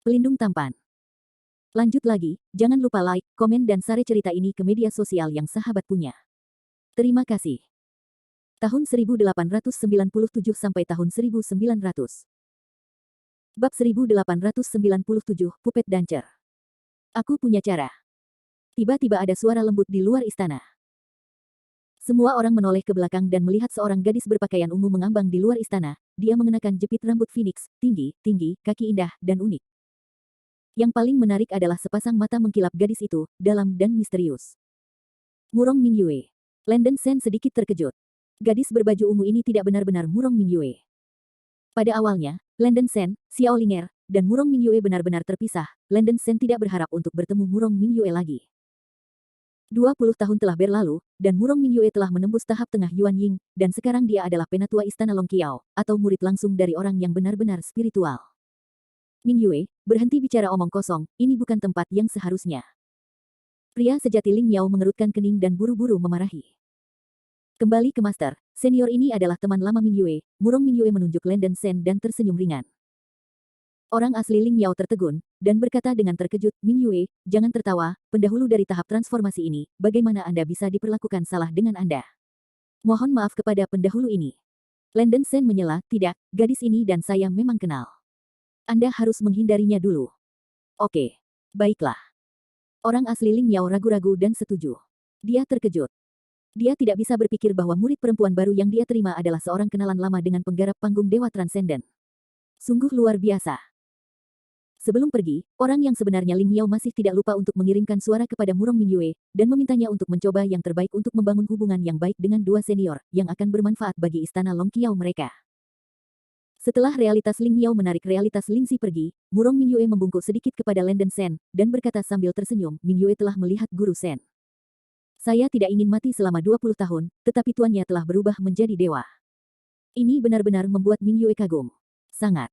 pelindung tampan. Lanjut lagi, jangan lupa like, komen dan share cerita ini ke media sosial yang sahabat punya. Terima kasih. Tahun 1897 sampai tahun 1900. Bab 1897, Puppet Dancer. Aku punya cara. Tiba-tiba ada suara lembut di luar istana. Semua orang menoleh ke belakang dan melihat seorang gadis berpakaian ungu mengambang di luar istana. Dia mengenakan jepit rambut phoenix, tinggi, kaki indah, dan unik. Yang paling menarik adalah sepasang mata mengkilap gadis itu, dalam dan misterius. Murong Mingyue. Landon Shen sedikit terkejut. Gadis berbaju ungu ini tidak benar-benar Murong Mingyue. Pada awalnya, Landon Shen, Xiao Linger, dan Murong Mingyue benar-benar terpisah. Landon Shen tidak berharap untuk bertemu Murong Mingyue lagi. 20 tahun telah berlalu, dan Murong Mingyue telah menembus tahap tengah Yuan Ying, dan sekarang dia adalah penatua Istana Longqiao, atau murid langsung dari orang yang benar-benar spiritual. Mingyue, berhenti bicara omong kosong, ini bukan tempat yang seharusnya. Pria sejati Ling Miao mengerutkan kening dan buru-buru memarahi. Kembali ke master, senior ini adalah teman lama Mingyue. Murong Mingyue menunjuk Landon Shen dan tersenyum ringan. Orang asli Ling Miao tertegun, dan berkata dengan terkejut, Mingyue, jangan tertawa, pendahulu dari tahap transformasi ini, bagaimana Anda bisa diperlakukan salah dengan Anda? Mohon maaf kepada pendahulu ini. Landon Shen menyela, tidak, gadis ini dan saya memang kenal. Anda harus menghindarinya dulu. Oke. Baiklah. Orang asli Ling Miao ragu-ragu dan setuju. Dia terkejut. Dia tidak bisa berpikir bahwa murid perempuan baru yang dia terima adalah seorang kenalan lama dengan penggarap panggung Dewa Transenden. Sungguh luar biasa. Sebelum pergi, orang yang sebenarnya Ling Miao masih tidak lupa untuk mengirimkan suara kepada Murong Mingyue, dan memintanya untuk mencoba yang terbaik untuk membangun hubungan yang baik dengan dua senior, yang akan bermanfaat bagi istana Longqiao mereka. Setelah realitas Ling Miao menarik realitas Lingzi pergi, Murong Mingyue membungkuk sedikit kepada Landon Shen, dan berkata sambil tersenyum, Mingyue telah melihat Guru Shen. Saya tidak ingin mati selama 20 tahun, tetapi tuannya telah berubah menjadi dewa. Ini benar-benar membuat Mingyue kagum. Sangat.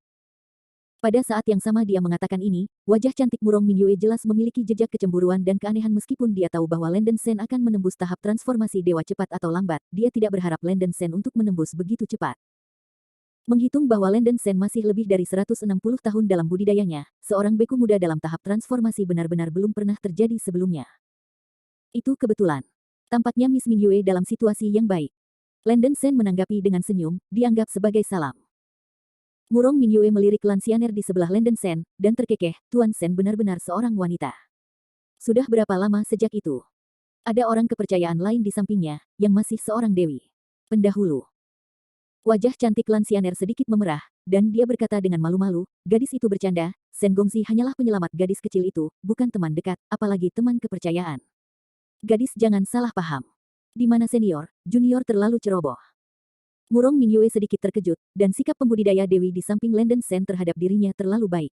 Pada saat yang sama dia mengatakan ini, wajah cantik Murong Mingyue jelas memiliki jejak kecemburuan dan keanehan meskipun dia tahu bahwa Landon Shen akan menembus tahap transformasi dewa cepat atau lambat, dia tidak berharap Landon Shen untuk menembus begitu cepat. Menghitung bahwa Landon Shen masih lebih dari 160 tahun dalam budidayanya, seorang beku muda dalam tahap transformasi benar-benar belum pernah terjadi sebelumnya. Itu kebetulan. Tampaknya Miss Mingyue dalam situasi yang baik. Landon Shen menanggapi dengan senyum, dianggap sebagai salam. Murong Mingyue melirik Lansianer di sebelah Landon Shen, dan terkekeh, Tuan Shen benar-benar seorang wanita. Sudah berapa lama sejak itu? Ada orang kepercayaan lain di sampingnya, yang masih seorang dewi. Pendahulu. Wajah cantik Lansianer sedikit memerah, dan dia berkata dengan malu-malu, gadis itu bercanda, Shen Gongxi hanyalah penyelamat gadis kecil itu, bukan teman dekat, apalagi teman kepercayaan. Gadis jangan salah paham. Di mana senior, junior terlalu ceroboh. Murong Mingyue sedikit terkejut, dan sikap pembudidaya dewi di samping Landon Shen terhadap dirinya terlalu baik.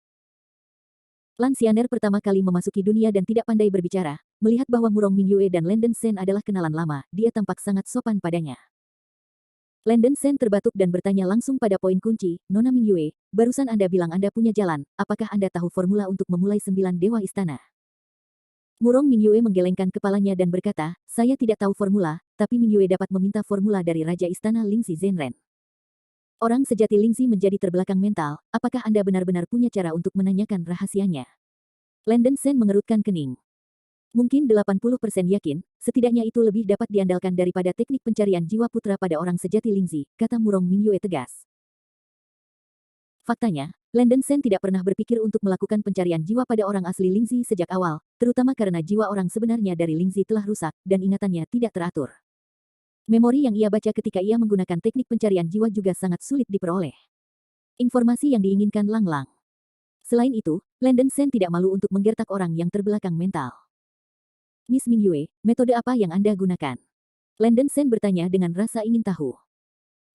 Lansianer pertama kali memasuki dunia dan tidak pandai berbicara, melihat bahwa Murong Mingyue dan Landon Shen adalah kenalan lama, dia tampak sangat sopan padanya. Landon Shen terbatuk dan bertanya langsung pada poin kunci, Nona Mingyue, barusan Anda bilang Anda punya jalan, apakah Anda tahu formula untuk memulai 9 dewa istana? Murong Mingyue menggelengkan kepalanya dan berkata, saya tidak tahu formula, tapi Mingyue dapat meminta formula dari Raja Istana Lingzi Zhenren. Orang sejati Lingzi menjadi terbelakang mental, apakah Anda benar-benar punya cara untuk menanyakan rahasianya? Landon Shen mengerutkan kening. Mungkin 80% yakin, setidaknya itu lebih dapat diandalkan daripada teknik pencarian jiwa putra pada orang sejati Lingzi, kata Murong Mingyue tegas. Faktanya, Landon Shen tidak pernah berpikir untuk melakukan pencarian jiwa pada orang asli Lingzi sejak awal, terutama karena jiwa orang sebenarnya dari Lingzi telah rusak, dan ingatannya tidak teratur. Memori yang ia baca ketika ia menggunakan teknik pencarian jiwa juga sangat sulit diperoleh. Informasi yang diinginkan lang-lang. Selain itu, Landon Shen tidak malu untuk menggertak orang yang terbelakang mental. Miss Mingyue, metode apa yang Anda gunakan? Landon Shen bertanya dengan rasa ingin tahu.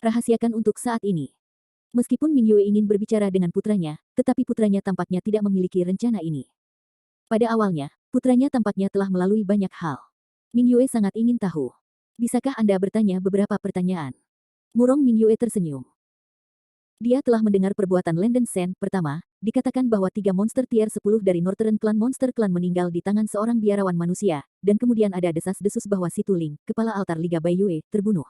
Rahasiakan untuk saat ini. Meskipun Mingyue ingin berbicara dengan putranya, tetapi putranya tampaknya tidak memiliki rencana ini. Pada awalnya, putranya tampaknya telah melalui banyak hal. Mingyue sangat ingin tahu. Bisakah Anda bertanya beberapa pertanyaan? Murong Mingyue tersenyum. Dia telah mendengar perbuatan Landon Shen. Pertama, dikatakan bahwa 3 monster tier 10 dari Northern Clan Monster Clan meninggal di tangan seorang biarawan manusia, dan kemudian ada desas-desus bahwa Si Tuling, kepala altar Liga Baiyue, terbunuh.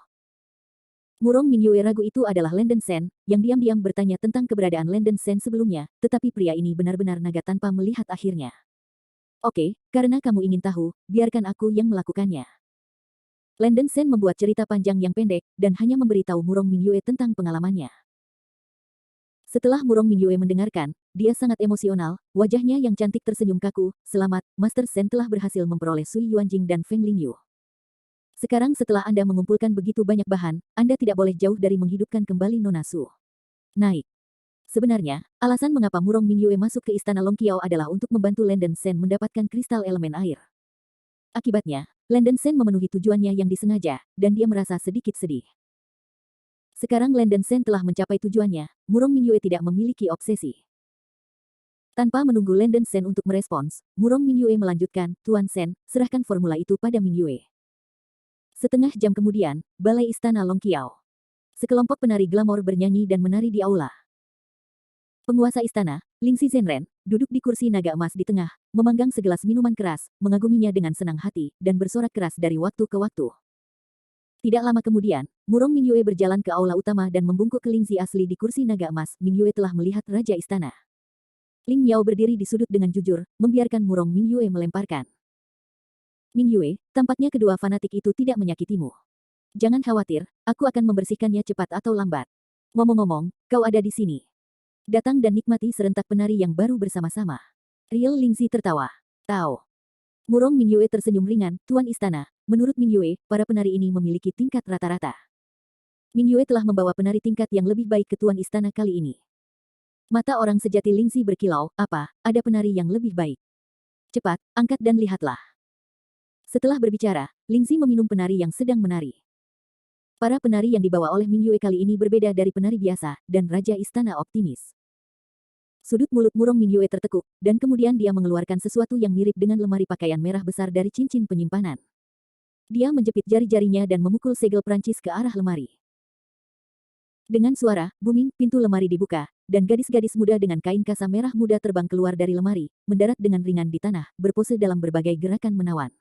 Murong Mingyue ragu itu adalah Landen Sen, yang diam-diam bertanya tentang keberadaan Landen Sen sebelumnya, tetapi pria ini benar-benar naga tanpa melihat akhirnya. Oke, karena kamu ingin tahu, biarkan aku yang melakukannya. Landen Sen membuat cerita panjang yang pendek, dan hanya memberitahu Murong Mingyue tentang pengalamannya. Setelah Murong Mingyue mendengarkan, dia sangat emosional, wajahnya yang cantik tersenyum kaku. Selamat, Master Sen telah berhasil memperoleh Sui Yuanjing dan Feng Lingyu. Sekarang setelah Anda mengumpulkan begitu banyak bahan, Anda tidak boleh jauh dari menghidupkan kembali Nona Su. Naik. Sebenarnya, alasan mengapa Murong Mingyue masuk ke Istana Longqiao adalah untuk membantu Landen Sen mendapatkan kristal elemen air. Akibatnya, Landen Sen memenuhi tujuannya yang disengaja, dan dia merasa sedikit sedih. Sekarang Landen Sen telah mencapai tujuannya, Murong Mingyue tidak memiliki obsesi. Tanpa menunggu Landen Sen untuk merespons, Murong Mingyue melanjutkan, Tuan Sen, serahkan formula itu pada Mingyue. Setengah jam kemudian, Balai Istana Longqiao. Sekelompok penari glamor bernyanyi dan menari di aula. Penguasa istana, Lingxi Zhenren, duduk di kursi naga emas di tengah, memanggang segelas minuman keras, mengaguminya dengan senang hati, dan bersorak keras dari waktu ke waktu. Tidak lama kemudian, Murong Mingyue berjalan ke aula utama dan membungkuk ke Lingxi asli di kursi naga emas. Mingyue telah melihat raja istana. Ling Miao berdiri di sudut dengan jujur, membiarkan Murong Mingyue melemparkan. Mingyue, tampaknya kedua fanatik itu tidak menyakitimu. Jangan khawatir, aku akan membersihkannya cepat atau lambat. Ngomong-ngomong, kau ada di sini. Datang dan nikmati serentak penari yang baru bersama-sama. Riel Lingxi tertawa. Tahu. Murong Mingyue tersenyum ringan, Tuan Istana. Menurut Mingyue, para penari ini memiliki tingkat rata-rata. Mingyue telah membawa penari tingkat yang lebih baik ke Tuan Istana kali ini. Mata orang sejati Lingxi berkilau, apa, ada penari yang lebih baik. Cepat, angkat dan lihatlah. Setelah berbicara, Lingxi meminum penari yang sedang menari. Para penari yang dibawa oleh Mingyue kali ini berbeda dari penari biasa, dan Raja Istana optimis. Sudut mulut Murong Mingyue tertekuk, dan kemudian dia mengeluarkan sesuatu yang mirip dengan lemari pakaian merah besar dari cincin penyimpanan. Dia menjepit jari-jarinya dan memukul segel Prancis ke arah lemari. Dengan suara booming, pintu lemari dibuka, dan gadis-gadis muda dengan kain kasa merah muda terbang keluar dari lemari, mendarat dengan ringan di tanah, berpose dalam berbagai gerakan menawan.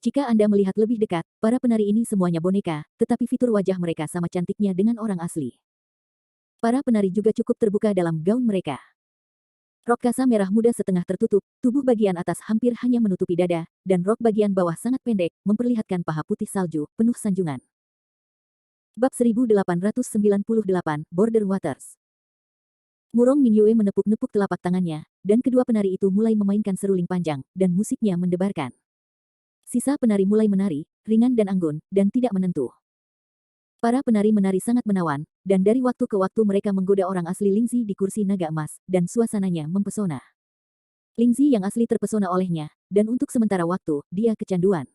Jika Anda melihat lebih dekat, para penari ini semuanya boneka, tetapi fitur wajah mereka sama cantiknya dengan orang asli. Para penari juga cukup terbuka dalam gaun mereka. Rok kasa merah muda setengah tertutup, tubuh bagian atas hampir hanya menutupi dada, dan rok bagian bawah sangat pendek, memperlihatkan paha putih salju, penuh sanjungan. Bab 1898, Border Waters. Murong Mingyue menepuk-nepuk telapak tangannya, dan kedua penari itu mulai memainkan seruling panjang, dan musiknya mendebarkan. Sisa penari mulai menari, ringan dan anggun, dan tidak menentu. Para penari menari sangat menawan, dan dari waktu ke waktu mereka menggoda orang asli Lingxi di kursi naga emas, dan suasananya mempesona. Lingxi yang asli terpesona olehnya, dan untuk sementara waktu, dia kecanduan.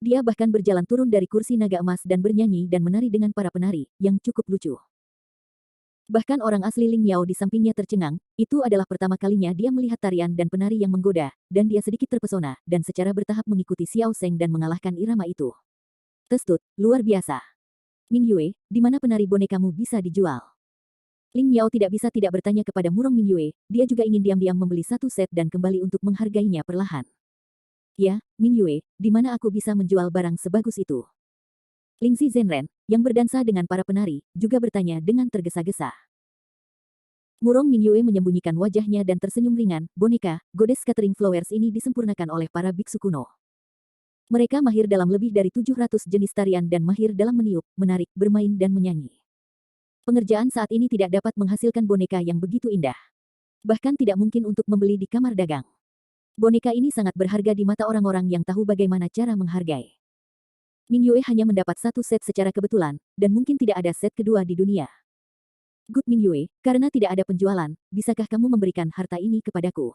Dia bahkan berjalan turun dari kursi naga emas dan bernyanyi dan menari dengan para penari, yang cukup lucu. Bahkan orang asli Ling Miao di sampingnya tercengang, itu adalah pertama kalinya dia melihat tarian dan penari yang menggoda, dan dia sedikit terpesona, dan secara bertahap mengikuti Xiao Zheng dan mengalahkan irama itu. Testut, luar biasa. Mingyue, di mana penari bonekamu bisa dijual? Ling Miao tidak bisa tidak bertanya kepada Murong Mingyue, dia juga ingin diam-diam membeli satu set dan kembali untuk menghargainya perlahan. Ya, Mingyue, di mana aku bisa menjual barang sebagus itu? Lingxi Zhenren, yang berdansa dengan para penari, juga bertanya dengan tergesa-gesa. Murong Mingyue menyembunyikan wajahnya dan tersenyum ringan, boneka, Goddess Scattering Flowers ini disempurnakan oleh para biksu kuno. Mereka mahir dalam lebih dari 700 jenis tarian dan mahir dalam meniup, menarik, bermain dan menyanyi. Pengerjaan saat ini tidak dapat menghasilkan boneka yang begitu indah. Bahkan tidak mungkin untuk membeli di kamar dagang. Boneka ini sangat berharga di mata orang-orang yang tahu bagaimana cara menghargai. Mingyue hanya mendapat satu set secara kebetulan, dan mungkin tidak ada set kedua di dunia. Good Mingyue, karena tidak ada penjualan, bisakah kamu memberikan harta ini kepadaku?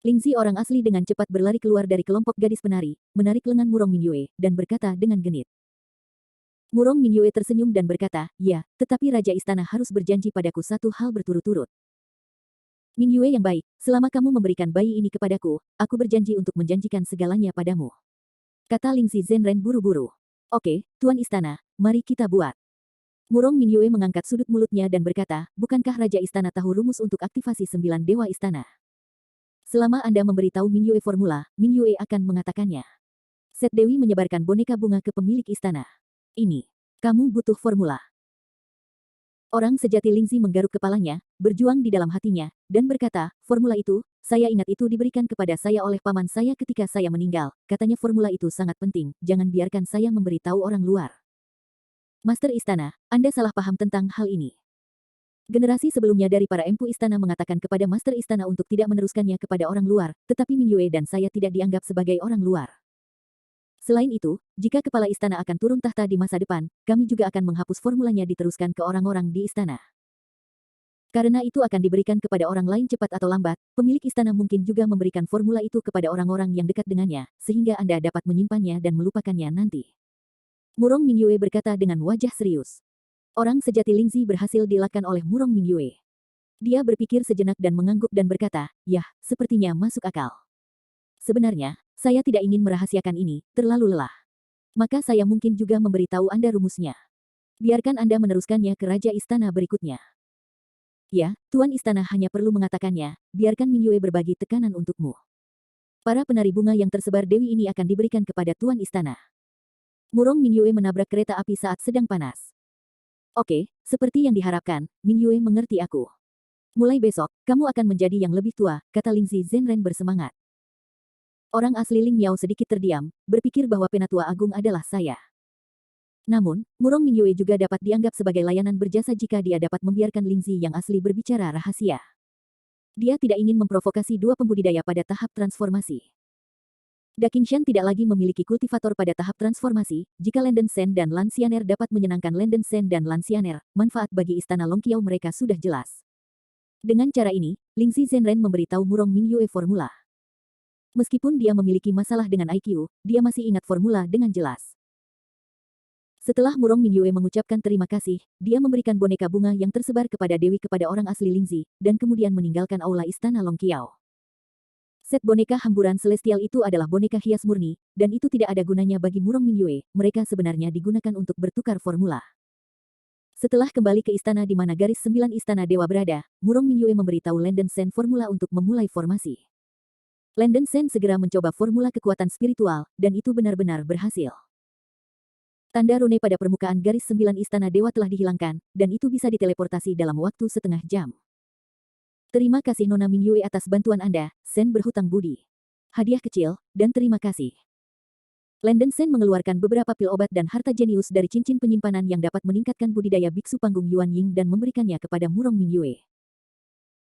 Lingxi orang asli dengan cepat berlari keluar dari kelompok gadis penari, menarik lengan Murong Mingyue, dan berkata dengan genit. Murong Mingyue tersenyum dan berkata, ya, tetapi Raja Istana harus berjanji padaku satu hal berturut-turut. Mingyue yang baik, selama kamu memberikan bayi ini kepadaku, aku berjanji untuk menjanjikan segalanya padamu. Kata Lingxi Zhenren buru-buru. Oke, Tuan Istana, mari kita buat. Murong Mingyue mengangkat sudut mulutnya dan berkata, bukankah Raja Istana tahu rumus untuk aktivasi 9 Dewa Istana? Selama Anda memberitahu Mingyue formula, Mingyue akan mengatakannya. Set Dewi menyebarkan boneka bunga ke pemilik istana. Ini. Kamu butuh formula. Orang sejati Lingzi menggaruk kepalanya, berjuang di dalam hatinya, dan berkata, formula itu, saya ingat itu diberikan kepada saya oleh paman saya ketika saya meninggal. Katanya formula itu sangat penting, jangan biarkan saya memberitahu orang luar. Master Istana, Anda salah paham tentang hal ini. Generasi sebelumnya dari para empu istana mengatakan kepada Master Istana untuk tidak meneruskannya kepada orang luar, tetapi Min Yue dan saya tidak dianggap sebagai orang luar. Selain itu, jika kepala istana akan turun tahta di masa depan, kami juga akan menghapus formulanya diteruskan ke orang-orang di istana. Karena itu akan diberikan kepada orang lain cepat atau lambat, pemilik istana mungkin juga memberikan formula itu kepada orang-orang yang dekat dengannya, sehingga Anda dapat menyimpannya dan melupakannya nanti. Murong Min Yue berkata dengan wajah serius. Orang sejati Lingzi berhasil dielakkan oleh Murong Min Yue. Dia berpikir sejenak dan mengangguk dan berkata, yah, sepertinya masuk akal. Sebenarnya, saya tidak ingin merahasiakan ini, terlalu lelah. Maka saya mungkin juga memberitahu Anda rumusnya. Biarkan Anda meneruskannya ke Raja Istana berikutnya. Ya, Tuan Istana hanya perlu mengatakannya, biarkan Min Yue berbagi tekanan untukmu. Para penari bunga yang tersebar Dewi ini akan diberikan kepada Tuan Istana. Murong Min Yue menabrak kereta api saat sedang panas. Oke, seperti yang diharapkan, Min Yue mengerti aku. Mulai besok, kamu akan menjadi yang lebih tua, kata Lingzi Zhenren bersemangat. Orang asli Ling Miao sedikit terdiam, berpikir bahwa Penatua Agung adalah saya. Namun, Murong Min Yue juga dapat dianggap sebagai layanan berjasa jika dia dapat membiarkan Lingzi yang asli berbicara rahasia. Dia tidak ingin memprovokasi dua pembudidaya pada tahap transformasi. Dakingshan tidak lagi memiliki kultivator pada tahap transformasi, jika Landen Sen dan Lan Xianer dapat menyenangkan Landen Sen dan Lan Xianer, manfaat bagi istana Longqiao mereka sudah jelas. Dengan cara ini, Lingzi Zhenren memberitahu Murong Min Yue formula. Meskipun dia memiliki masalah dengan IQ, dia masih ingat formula dengan jelas. Setelah Murong Min Yue mengucapkan terima kasih, dia memberikan boneka bunga yang tersebar kepada Dewi kepada orang asli Lingzi, dan kemudian meninggalkan aula istana Longqiao. Set boneka hamburan celestial itu adalah boneka hias murni, dan itu tidak ada gunanya bagi Murong Min Yue, mereka sebenarnya digunakan untuk bertukar formula. Setelah kembali ke istana di mana garis 9 istana dewa berada, Murong Min Yue memberitahu Landen Sen formula untuk memulai formasi. Landen Sen segera mencoba formula kekuatan spiritual, dan itu benar-benar berhasil. Tanda rune pada permukaan garis 9 istana dewa telah dihilangkan, dan itu bisa diteleportasi dalam waktu setengah jam. Terima kasih Nona Min Yue atas bantuan Anda, Sen berhutang budi. Hadiah kecil, dan terima kasih. Landen Sen mengeluarkan beberapa pil obat dan harta jenius dari cincin penyimpanan yang dapat meningkatkan budidaya biksu panggung Yuan Ying dan memberikannya kepada Murong Min Yue.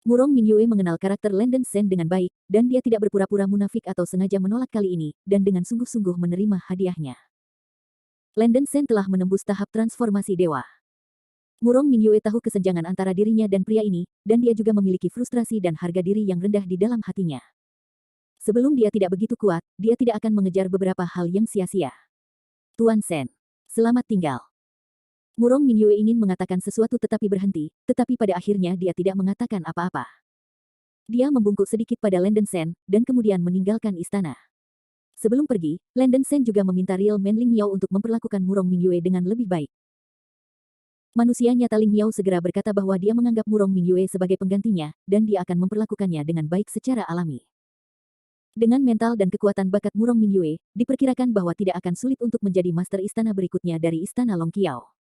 Murong Min Yue mengenal karakter Landen Sen dengan baik, dan dia tidak berpura-pura munafik atau sengaja menolak kali ini, dan dengan sungguh-sungguh menerima hadiahnya. Landen Sen telah menembus tahap transformasi dewa. Murong Min Yue tahu kesenjangan antara dirinya dan pria ini, dan dia juga memiliki frustrasi dan harga diri yang rendah di dalam hatinya. Sebelum dia tidak begitu kuat, dia tidak akan mengejar beberapa hal yang sia-sia. Tuan Sen, selamat tinggal. Murong Min Yue ingin mengatakan sesuatu tetapi berhenti, tetapi pada akhirnya dia tidak mengatakan apa-apa. Dia membungkuk sedikit pada Landen Sen, dan kemudian meninggalkan istana. Sebelum pergi, Landen Sen juga meminta Real Man Ling Miao untuk memperlakukan Murong Min Yue dengan lebih baik. Manusia nyata Ling Miao segera berkata bahwa dia menganggap Murong Min Yue sebagai penggantinya, dan dia akan memperlakukannya dengan baik secara alami. Dengan mental dan kekuatan bakat Murong Min Yue, diperkirakan bahwa tidak akan sulit untuk menjadi master istana berikutnya dari istana Longqiao.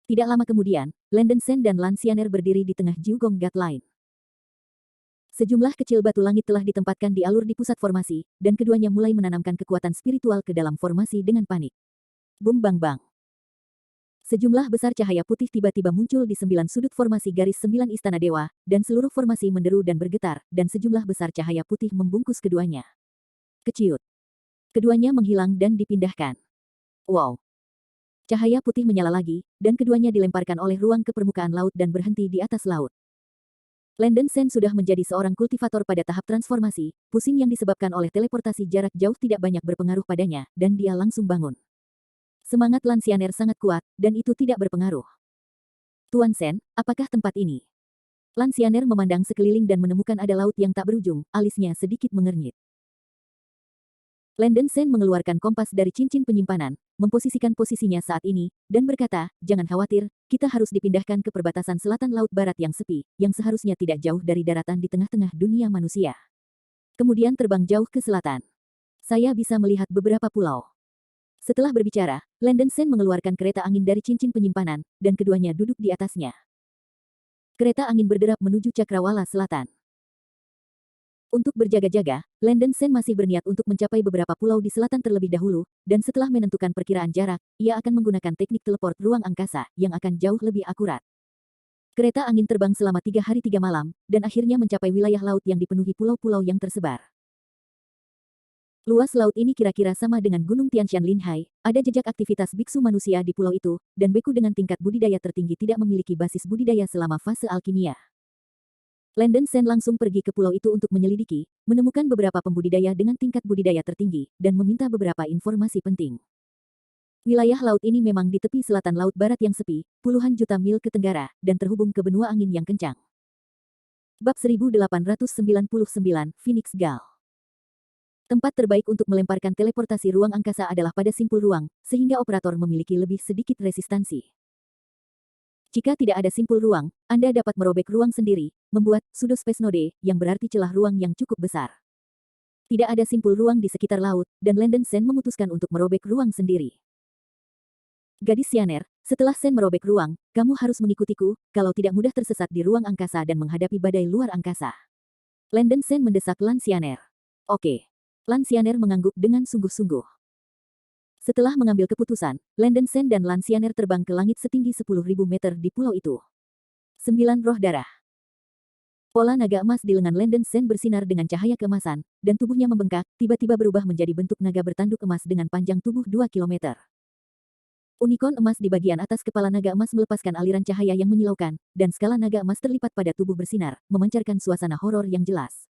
Tidak lama kemudian, Landen Sen dan Lan Xianer berdiri di tengah Jiugong God Line. Sejumlah kecil batu langit telah ditempatkan di alur di pusat formasi, dan keduanya mulai menanamkan kekuatan spiritual ke dalam formasi dengan panik. Bum bang bang. Sejumlah besar cahaya putih tiba-tiba muncul di 9 sudut formasi garis 9 istana dewa, dan seluruh formasi menderu dan bergetar, dan sejumlah besar cahaya putih membungkus keduanya. Keciut. Keduanya menghilang dan dipindahkan. Wow. Cahaya putih menyala lagi, dan keduanya dilemparkan oleh ruang ke permukaan laut dan berhenti di atas laut. Landen Sen sudah menjadi seorang kultivator pada tahap transformasi, pusing yang disebabkan oleh teleportasi jarak jauh tidak banyak berpengaruh padanya, dan dia langsung bangun. Semangat Lan Xianer sangat kuat, dan itu tidak berpengaruh. Tuan Sen, apakah tempat ini? Lan Xianer memandang sekeliling dan menemukan ada laut yang tak berujung, alisnya sedikit mengernyit. Landen Sen mengeluarkan kompas dari cincin penyimpanan, memposisikan posisinya saat ini, dan berkata, jangan khawatir, kita harus dipindahkan ke perbatasan selatan laut barat yang sepi, yang seharusnya tidak jauh dari daratan di tengah-tengah dunia manusia. Kemudian terbang jauh ke selatan. Saya bisa melihat beberapa pulau. Setelah berbicara, Landon Sen mengeluarkan kereta angin dari cincin penyimpanan, dan keduanya duduk di atasnya. Kereta angin berderap menuju Cakrawala Selatan. Untuk berjaga-jaga, Landon Sen masih berniat untuk mencapai beberapa pulau di selatan terlebih dahulu, dan setelah menentukan perkiraan jarak, ia akan menggunakan teknik teleport ruang angkasa, yang akan jauh lebih akurat. Kereta angin terbang selama 3 hari 3 malam, dan akhirnya mencapai wilayah laut yang dipenuhi pulau-pulau yang tersebar. Luas laut ini kira-kira sama dengan Gunung Tianshan Linhai, ada jejak aktivitas biksu manusia di pulau itu, dan beku dengan tingkat budidaya tertinggi tidak memiliki basis budidaya selama fase alkimia. Landon Sen langsung pergi ke pulau itu untuk menyelidiki, menemukan beberapa pembudidaya dengan tingkat budidaya tertinggi, dan meminta beberapa informasi penting. Wilayah laut ini memang di tepi selatan Laut Barat yang sepi, puluhan juta mil ke tenggara, dan terhubung ke benua angin yang kencang. Bab 1899, Phoenix Gal. Tempat terbaik untuk melemparkan teleportasi ruang angkasa adalah pada simpul ruang, sehingga operator memiliki lebih sedikit resistansi. Jika tidak ada simpul ruang, Anda dapat merobek ruang sendiri, membuat pseudo-space node, yang berarti celah ruang yang cukup besar. Tidak ada simpul ruang di sekitar laut, dan Landon Sen memutuskan untuk merobek ruang sendiri. Gadis Sianer, setelah Sen merobek ruang, kamu harus mengikutiku, kalau tidak mudah tersesat di ruang angkasa dan menghadapi badai luar angkasa. Landon Sen mendesak Lan Sianer. Oke. Lan Sianer mengangguk dengan sungguh-sungguh. Setelah mengambil keputusan, Landon Sen dan Lan Sianer terbang ke langit setinggi 10.000 meter di pulau itu. 9 roh darah. Pola naga emas di lengan Landon Sen bersinar dengan cahaya keemasan, dan tubuhnya membengkak, tiba-tiba berubah menjadi bentuk naga bertanduk emas dengan panjang tubuh 2 km. Unikorn emas di bagian atas kepala naga emas melepaskan aliran cahaya yang menyilaukan, dan skala naga emas terlipat pada tubuh bersinar, memancarkan suasana horor yang jelas.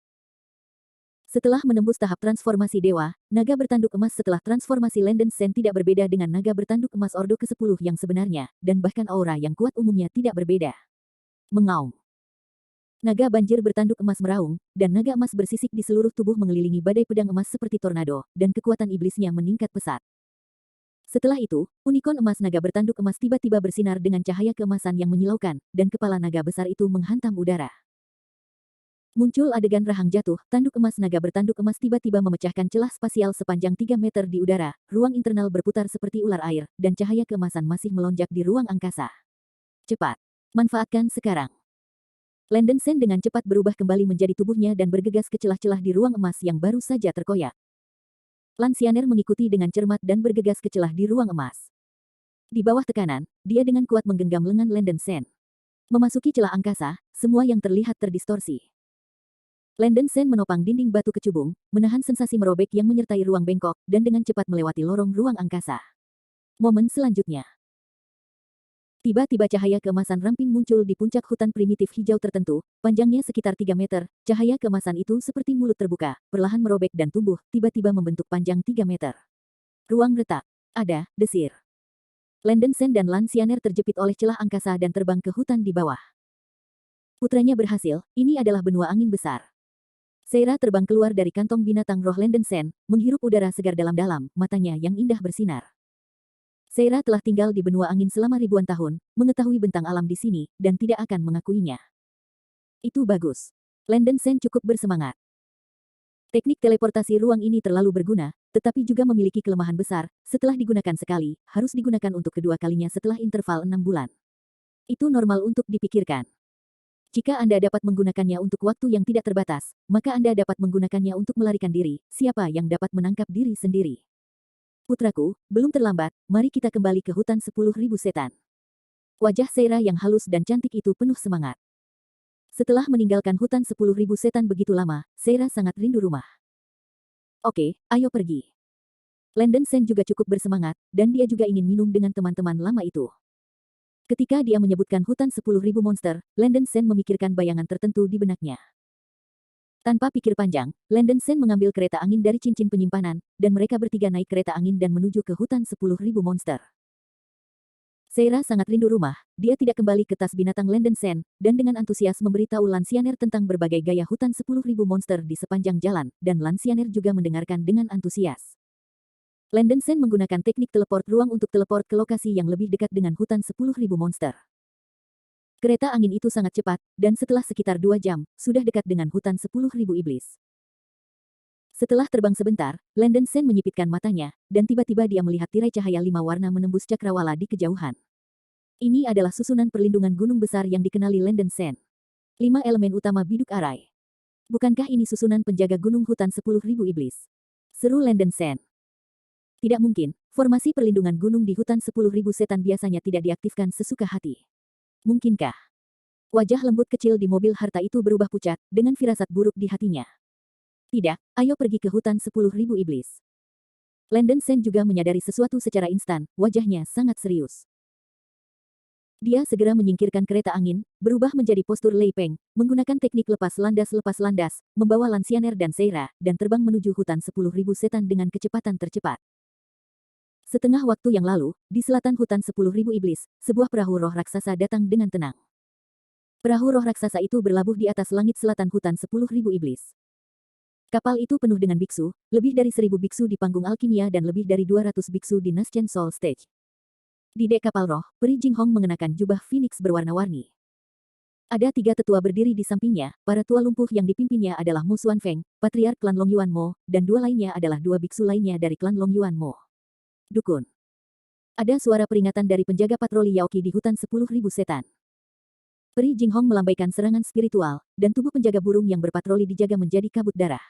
Setelah menembus tahap transformasi dewa, naga bertanduk emas setelah transformasi Landon Sen tidak berbeda dengan naga bertanduk emas Ordo ke-10 yang sebenarnya, dan bahkan aura yang kuat umumnya tidak berbeda. Mengaum. Naga banjir bertanduk emas meraung, dan naga emas bersisik di seluruh tubuh mengelilingi badai pedang emas seperti tornado, dan kekuatan iblisnya meningkat pesat. Setelah itu, unikorn emas naga bertanduk emas tiba-tiba bersinar dengan cahaya keemasan yang menyilaukan, dan kepala naga besar itu menghantam udara. Muncul adegan rahang jatuh, tanduk emas naga bertanduk emas tiba-tiba memecahkan celah spasial sepanjang 3 meter di udara, ruang internal berputar seperti ular air, dan cahaya keemasan masih melonjak di ruang angkasa. Cepat. Manfaatkan sekarang. Landon Sen dengan cepat berubah kembali menjadi tubuhnya dan bergegas ke celah-celah di ruang emas yang baru saja terkoyak. Lan Sianer mengikuti dengan cermat dan bergegas ke celah di ruang emas. Di bawah tekanan, dia dengan kuat menggenggam lengan Landon Sen. Memasuki celah angkasa, semua yang terlihat terdistorsi. Landon Sen menopang dinding batu kecubung, menahan sensasi merobek yang menyertai ruang bengkok, dan dengan cepat melewati lorong ruang angkasa. Momen selanjutnya. Tiba-tiba cahaya keemasan ramping muncul di puncak hutan primitif hijau tertentu, panjangnya sekitar 3 meter, cahaya keemasan itu seperti mulut terbuka, perlahan merobek dan tumbuh, tiba-tiba membentuk panjang 3 meter. Ruang retak. Ada, desir. Landon Sen dan Lan Sianer terjepit oleh celah angkasa dan terbang ke hutan di bawah. Putranya berhasil, ini adalah benua angin besar. Seira terbang keluar dari kantong binatang roh Landon Sen, menghirup udara segar dalam-dalam, matanya yang indah bersinar. Seira telah tinggal di benua angin selama ribuan tahun, mengetahui bentang alam di sini, dan tidak akan mengakuinya. Itu bagus. Landon Sen cukup bersemangat. Teknik teleportasi ruang ini terlalu berguna, tetapi juga memiliki kelemahan besar, setelah digunakan sekali, harus digunakan untuk kedua kalinya setelah interval 6 bulan. Itu normal untuk dipikirkan. Jika Anda dapat menggunakannya untuk waktu yang tidak terbatas, maka Anda dapat menggunakannya untuk melarikan diri. Siapa yang dapat menangkap diri sendiri? Putraku, belum terlambat, mari kita kembali ke hutan 10.000 setan. Wajah Seira yang halus dan cantik itu penuh semangat. Setelah meninggalkan hutan 10.000 setan begitu lama, Seira sangat rindu rumah. Oke, ayo pergi. Landon Sen juga cukup bersemangat, dan dia juga ingin minum dengan teman-teman lama itu. Ketika dia menyebutkan hutan 10.000 monster, Landon Sen memikirkan bayangan tertentu di benaknya. Tanpa pikir panjang, Landon Sen mengambil kereta angin dari cincin penyimpanan, dan mereka bertiga naik kereta angin dan menuju ke hutan 10.000 monster. Seira sangat rindu rumah, dia tidak kembali ke tas binatang Landon Sen, dan dengan antusias memberitahu Lan Sianer tentang berbagai gaya hutan 10.000 monster di sepanjang jalan, dan Lan Sianer juga mendengarkan dengan antusias. Landon Sen menggunakan teknik teleport ruang untuk teleport ke lokasi yang lebih dekat dengan hutan 10.000 monster. Kereta angin itu sangat cepat, dan setelah sekitar 2 jam, sudah dekat dengan hutan 10.000 iblis. Setelah terbang sebentar, Landen Sen menyipitkan matanya, dan tiba-tiba dia melihat tirai cahaya 5 warna menembus cakrawala di kejauhan. Ini adalah susunan perlindungan gunung besar yang dikenali Landen Sen. 5 elemen utama biduk arai. Bukankah ini susunan penjaga gunung hutan 10.000 iblis? Seru Landen Sen. Tidak mungkin, formasi perlindungan gunung di hutan 10.000 setan biasanya tidak diaktifkan sesuka hati. Mungkinkah? Wajah lembut kecil di mobil harta itu berubah pucat, dengan firasat buruk di hatinya. Tidak, ayo pergi ke hutan 10.000 iblis. Landen Sen juga menyadari sesuatu secara instan, wajahnya sangat serius. Dia segera menyingkirkan kereta angin, berubah menjadi postur Lei Peng, menggunakan teknik lepas landas, membawa Lansiener dan Seira, dan terbang menuju hutan 10.000 setan dengan kecepatan tercepat. Setengah waktu yang lalu, di selatan hutan 10.000 iblis, sebuah perahu roh raksasa datang dengan tenang. Perahu roh raksasa itu berlabuh di atas langit selatan hutan 10.000 iblis. Kapal itu penuh dengan biksu, lebih dari 1.000 biksu di panggung alkimia dan lebih dari 200 biksu di Naschen Soul Stage. Di dek kapal roh, Peri Jinghong mengenakan jubah phoenix berwarna-warni. Ada 3 tetua berdiri di sampingnya, para tua lumpuh yang dipimpinnya adalah Mo Xuan Feng, patriark klan Long Yuan Mo, dan 2 lainnya adalah 2 biksu lainnya dari klan Long Yuan Mo. Dukun. Ada suara peringatan dari penjaga patroli Yaoqi di hutan 10.000 setan. Peri Jinghong melambaikan serangan spiritual, dan tubuh penjaga burung yang berpatroli dijaga menjadi kabut darah.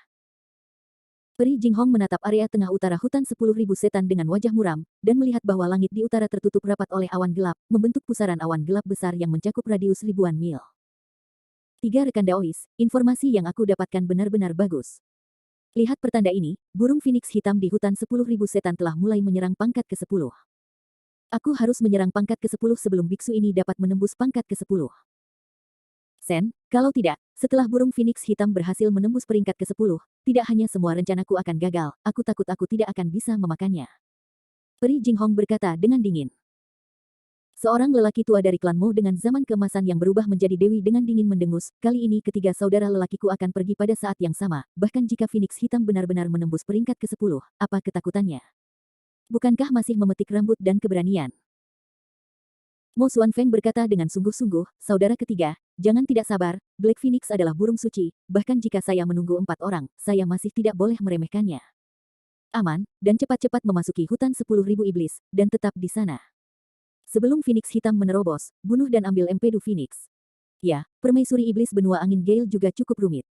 Peri Jinghong menatap area tengah utara hutan 10.000 setan dengan wajah muram, dan melihat bahwa langit di utara tertutup rapat oleh awan gelap, membentuk pusaran awan gelap besar yang mencakup radius ribuan mil. 3 rekan Daois, informasi yang aku dapatkan benar-benar bagus. Lihat pertanda ini, burung phoenix hitam di hutan 10.000 setan telah mulai menyerang pangkat ke-10. Aku harus menyerang pangkat ke-10 sebelum biksu ini dapat menembus pangkat ke-10. Sen, kalau tidak, setelah burung phoenix hitam berhasil menembus peringkat ke-10, tidak hanya semua rencanaku akan gagal, aku takut aku tidak akan bisa memakannya. Peri Jinghong berkata dengan dingin. Seorang lelaki tua dari klan Mo dengan zaman keemasan yang berubah menjadi dewi dengan dingin mendengus, kali ini ketiga saudara lelakiku akan pergi pada saat yang sama, bahkan jika phoenix hitam benar-benar menembus peringkat ke-10, apa ketakutannya? Bukankah masih memetik rambut dan keberanian? Mo Xuan Feng berkata dengan sungguh-sungguh, saudara ketiga, jangan tidak sabar, Black Phoenix adalah burung suci, bahkan jika saya menunggu 4 orang, saya masih tidak boleh meremehkannya. Aman, dan cepat-cepat memasuki hutan 10.000 iblis, dan tetap di sana. Sebelum Phoenix hitam menerobos, bunuh dan ambil empedu Phoenix. Ya, permaisuri iblis benua angin Gale juga cukup rumit.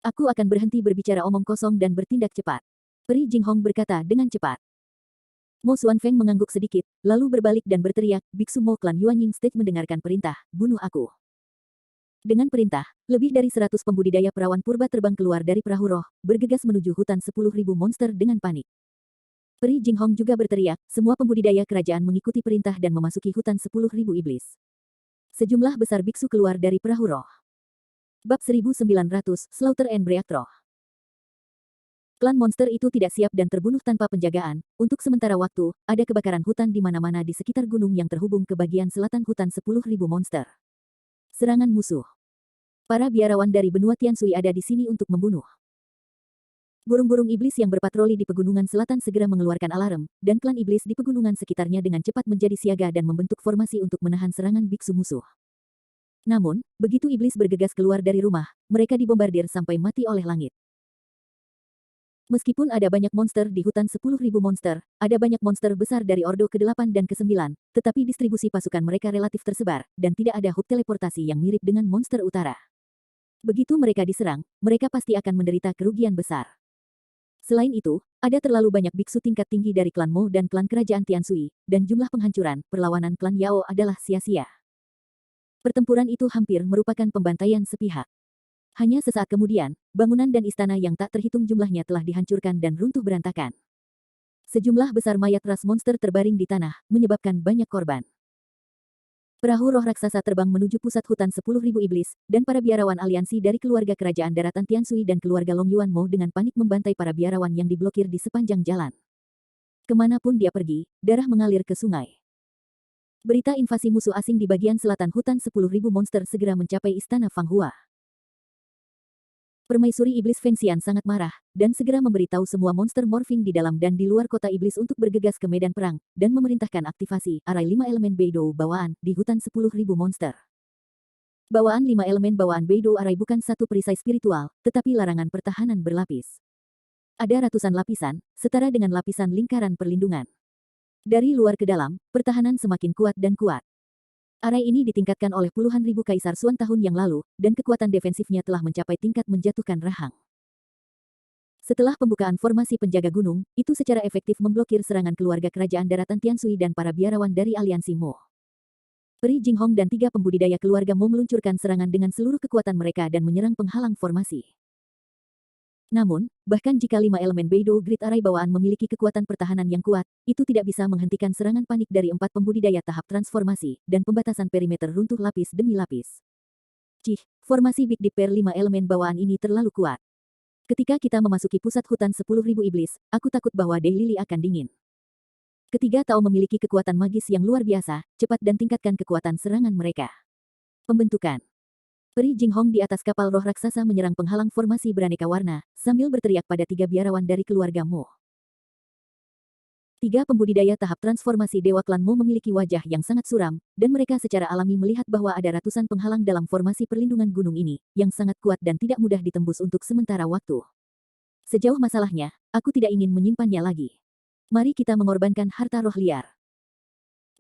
Aku akan berhenti berbicara omong kosong dan bertindak cepat. Peri Jinghong berkata dengan cepat. Mo Xuan Feng mengangguk sedikit, lalu berbalik dan berteriak, Biksu Mo klan Yuanying Stage mendengarkan perintah, bunuh aku. Dengan perintah, lebih dari 100 pembudidaya perawan purba terbang keluar dari perahu roh, bergegas menuju hutan 10.000 monster dengan panik. Peri Jinghong juga berteriak, semua pembudidaya kerajaan mengikuti perintah dan memasuki hutan 10.000 iblis. Sejumlah besar biksu keluar dari perahu roh. Bab 1900, Slaughter and Break Roh. Klan monster itu tidak siap dan terbunuh tanpa penjagaan. Untuk sementara waktu, ada kebakaran hutan di mana-mana di sekitar gunung yang terhubung ke bagian selatan hutan 10.000 monster. Serangan musuh. Para biarawan dari benua Tianshui ada di sini untuk membunuh. Burung-burung iblis yang berpatroli di pegunungan selatan segera mengeluarkan alarm, dan klan iblis di pegunungan sekitarnya dengan cepat menjadi siaga dan membentuk formasi untuk menahan serangan biksu musuh. Namun, begitu iblis bergegas keluar dari rumah, mereka dibombardir sampai mati oleh langit. Meskipun ada banyak monster di hutan 10.000 monster, ada banyak monster besar dari Ordo ke-8 dan ke-9, tetapi distribusi pasukan mereka relatif tersebar, dan tidak ada hub teleportasi yang mirip dengan monster utara. Begitu mereka diserang, mereka pasti akan menderita kerugian besar. Selain itu, ada terlalu banyak biksu tingkat tinggi dari klan Mo dan klan kerajaan Tianshui, dan jumlah penghancuran, perlawanan klan Yao adalah sia-sia. Pertempuran itu hampir merupakan pembantaian sepihak. Hanya sesaat kemudian, bangunan dan istana yang tak terhitung jumlahnya telah dihancurkan dan runtuh berantakan. Sejumlah besar mayat ras monster terbaring di tanah, menyebabkan banyak korban. Perahu roh raksasa terbang menuju pusat hutan 10.000 iblis, dan para biarawan aliansi dari keluarga kerajaan daratan Tianshui dan keluarga Long Yuan Mo dengan panik membantai para biarawan yang diblokir di sepanjang jalan. Kemanapun dia pergi, darah mengalir ke sungai. Berita invasi musuh asing di bagian selatan hutan 10.000 monster segera mencapai istana Fang Hua. Permaisuri Iblis Feng Xian sangat marah, dan segera memberitahu semua monster morphing di dalam dan di luar kota iblis untuk bergegas ke medan perang, dan memerintahkan aktivasi arai 5 elemen Beidou bawaan di hutan 10.000 monster. Bawaan 5 elemen bawaan Beidou arai bukan satu perisai spiritual, tetapi larangan pertahanan berlapis. Ada ratusan lapisan, setara dengan lapisan lingkaran perlindungan. Dari luar ke dalam, pertahanan semakin kuat dan kuat. Arai ini ditingkatkan oleh puluhan ribu Kaisar Suan tahun yang lalu, dan kekuatan defensifnya telah mencapai tingkat menjatuhkan rahang. Setelah pembukaan formasi penjaga gunung, itu secara efektif memblokir serangan keluarga kerajaan daratan Tianshui dan para biarawan dari aliansi Mo. Peri Jinghong dan 3 pembudidaya keluarga Mo meluncurkan serangan dengan seluruh kekuatan mereka dan menyerang penghalang formasi. Namun, bahkan jika 5 elemen Beidou Grid Arai bawaan memiliki kekuatan pertahanan yang kuat, itu tidak bisa menghentikan serangan panik dari 4 pembudidaya tahap transformasi, dan pembatasan perimeter runtuh lapis demi lapis. Cih, formasi Big Deep Per 5 elemen bawaan ini terlalu kuat. Ketika kita memasuki pusat hutan 10.000 iblis, aku takut bahwa Daylily akan dingin. Ketiga Tao memiliki kekuatan magis yang luar biasa, cepat dan tingkatkan kekuatan serangan mereka. Pembentukan. Peri Jinghong di atas kapal roh raksasa menyerang penghalang formasi beraneka warna, sambil berteriak pada 3 biarawan dari keluarga Mo. 3 pembudidaya tahap transformasi Dewa Klan Mo memiliki wajah yang sangat suram, dan mereka secara alami melihat bahwa ada ratusan penghalang dalam formasi perlindungan gunung ini, yang sangat kuat dan tidak mudah ditembus untuk sementara waktu. Sejauh masalahnya, aku tidak ingin menyimpannya lagi. Mari kita mengorbankan harta roh liar.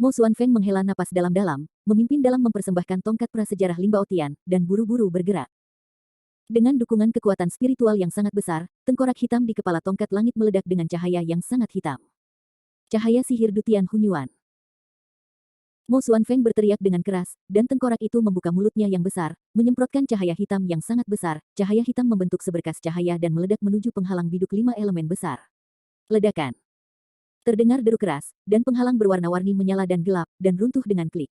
Mo Xuanfeng menghela napas dalam-dalam, memimpin dalam mempersembahkan tongkat prasejarah Limbao Tian, dan buru-buru bergerak. Dengan dukungan kekuatan spiritual yang sangat besar, tengkorak hitam di kepala tongkat langit meledak dengan cahaya yang sangat hitam. Cahaya sihir Dutian Hunyuan. Mo Xuanfeng berteriak dengan keras, dan tengkorak itu membuka mulutnya yang besar, menyemprotkan cahaya hitam yang sangat besar. Cahaya hitam membentuk seberkas cahaya dan meledak menuju penghalang biduk 5 elemen besar. Ledakan. Terdengar deru keras, dan penghalang berwarna-warni menyala dan gelap, dan runtuh dengan klik.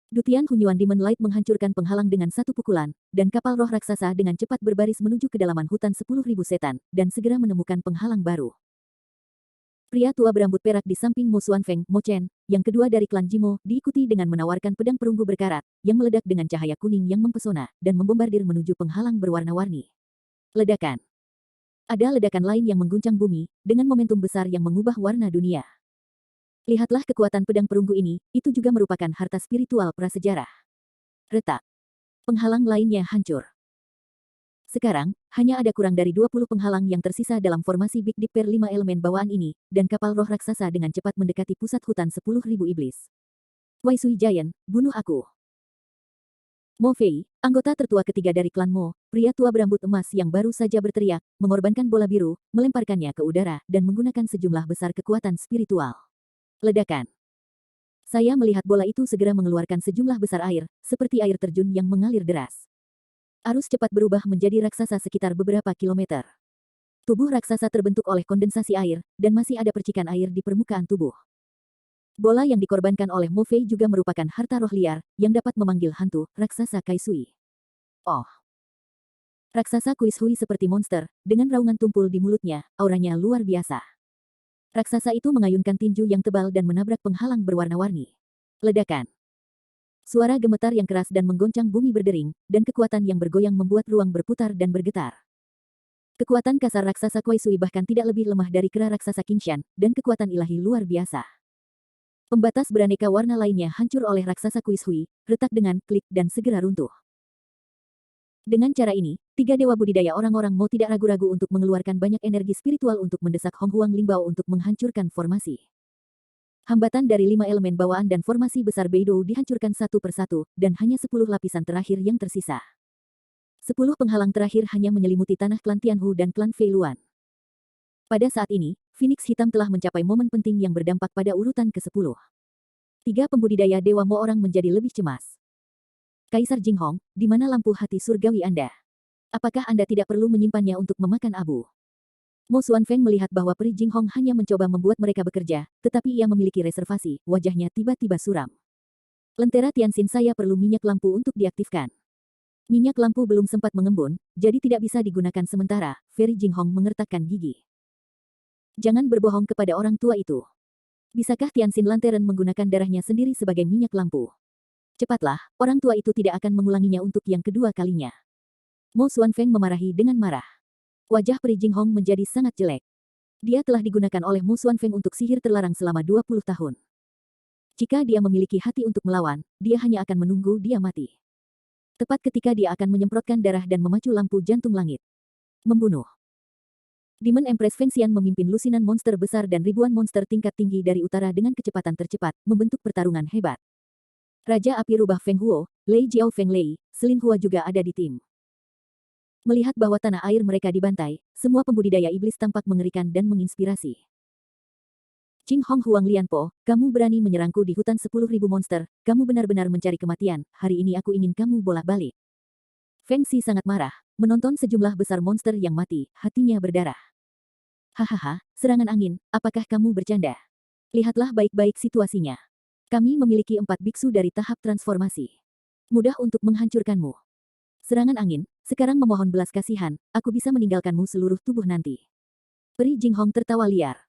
Dutian Hunyuan Demon Light menghancurkan penghalang dengan satu pukulan, dan kapal roh raksasa dengan cepat berbaris menuju kedalaman hutan 10.000 setan, dan segera menemukan penghalang baru. Pria tua berambut perak di samping Mo Xuanfeng, Mo Chen, yang kedua dari klan Jimo, diikuti dengan menawarkan pedang perunggu berkarat, yang meledak dengan cahaya kuning yang mempesona, dan membombardir menuju penghalang berwarna-warni. Ledakan. Ada ledakan lain yang mengguncang bumi, dengan momentum besar yang mengubah warna dunia. Lihatlah kekuatan pedang perunggu ini, itu juga merupakan harta spiritual prasejarah. Retak. Penghalang lainnya hancur. Sekarang, hanya ada kurang dari 20 penghalang yang tersisa dalam formasi Big Deep Per 5 elemen bawaan ini, dan kapal roh raksasa dengan cepat mendekati pusat hutan 10.000 iblis. Wai Sui Giant, bunuh aku. Mo Fei, anggota tertua ketiga dari klan Mo, pria tua berambut emas yang baru saja berteriak, mengorbankan bola biru, melemparkannya ke udara, dan menggunakan sejumlah besar kekuatan spiritual. Ledakan. Saya melihat bola itu segera mengeluarkan sejumlah besar air, seperti air terjun yang mengalir deras. Arus cepat berubah menjadi raksasa sekitar beberapa kilometer. Tubuh raksasa terbentuk oleh kondensasi air, dan masih ada percikan air di permukaan tubuh. Bola yang dikorbankan oleh Mo Fei juga merupakan harta roh liar, yang dapat memanggil hantu, raksasa Kaisui. Oh! Raksasa Kuishui seperti monster, dengan raungan tumpul di mulutnya, auranya luar biasa. Raksasa itu mengayunkan tinju yang tebal dan menabrak penghalang berwarna-warni. Ledakan. Suara gemetar yang keras dan menggoncang bumi berdering, dan kekuatan yang bergoyang membuat ruang berputar dan bergetar. Kekuatan kasar raksasa Kuishui bahkan tidak lebih lemah dari kera raksasa Qingshan, dan kekuatan ilahi luar biasa. Pembatas beraneka warna lainnya hancur oleh raksasa Kuishui, retak dengan klik dan segera runtuh. Dengan cara ini, 3 dewa budidaya orang-orang Mo tidak ragu-ragu untuk mengeluarkan banyak energi spiritual untuk mendesak Hong Huang Limbao untuk menghancurkan formasi. Hambatan dari 5 elemen bawaan dan formasi besar Beidou dihancurkan satu persatu, dan hanya 10 lapisan terakhir yang tersisa. 10 penghalang terakhir hanya menyelimuti tanah klan Tianhu dan klan Fei Luan. Pada saat ini, Phoenix Hitam telah mencapai momen penting yang berdampak pada urutan ke-10. 3 pembudidaya Dewa Mo orang menjadi lebih cemas. Kaisar Jinghong, di mana lampu hati surgawi Anda? Apakah Anda tidak perlu menyimpannya untuk memakan abu? Mo Xuanfeng melihat bahwa Peri Jinghong hanya mencoba membuat mereka bekerja, tetapi ia memiliki reservasi, wajahnya tiba-tiba suram. Lentera Tianxin saya perlu minyak lampu untuk diaktifkan. Minyak lampu belum sempat mengembun, jadi tidak bisa digunakan sementara, Peri Jinghong mengertakkan gigi. Jangan berbohong kepada orang tua itu. Bisakah Tianxin Lantern menggunakan darahnya sendiri sebagai minyak lampu? Cepatlah, orang tua itu tidak akan mengulanginya untuk yang kedua kalinya. Mo Xuanfeng memarahi dengan marah. Wajah Peri Jinghong menjadi sangat jelek. Dia telah digunakan oleh Mo Xuanfeng untuk sihir terlarang selama 20 tahun. Jika dia memiliki hati untuk melawan, dia hanya akan menunggu dia mati. Tepat ketika dia akan menyemprotkan darah dan memacu lampu jantung langit. Membunuh. Demon Empress Feng Xian memimpin lusinan monster besar dan ribuan monster tingkat tinggi dari utara dengan kecepatan tercepat, membentuk pertarungan hebat. Raja Api Rubah Feng Huo, Lei Jiao Feng Lei, Selin Hua juga ada di tim. Melihat bahwa tanah air mereka dibantai, semua pembudidaya iblis tampak mengerikan dan menginspirasi. Qing Hong Huang Lianpo, kamu berani menyerangku di hutan 10.000 monster, kamu benar-benar mencari kematian, hari ini aku ingin kamu bolak-balik. Feng Xi sangat marah, menonton sejumlah besar monster yang mati, hatinya berdarah. Hahaha, serangan angin, apakah kamu bercanda? Lihatlah baik-baik situasinya. Kami memiliki 4 biksu dari tahap transformasi. Mudah untuk menghancurkanmu. Serangan angin, sekarang memohon belas kasihan, aku bisa meninggalkanmu seluruh tubuh nanti. Peri Jinghong tertawa liar.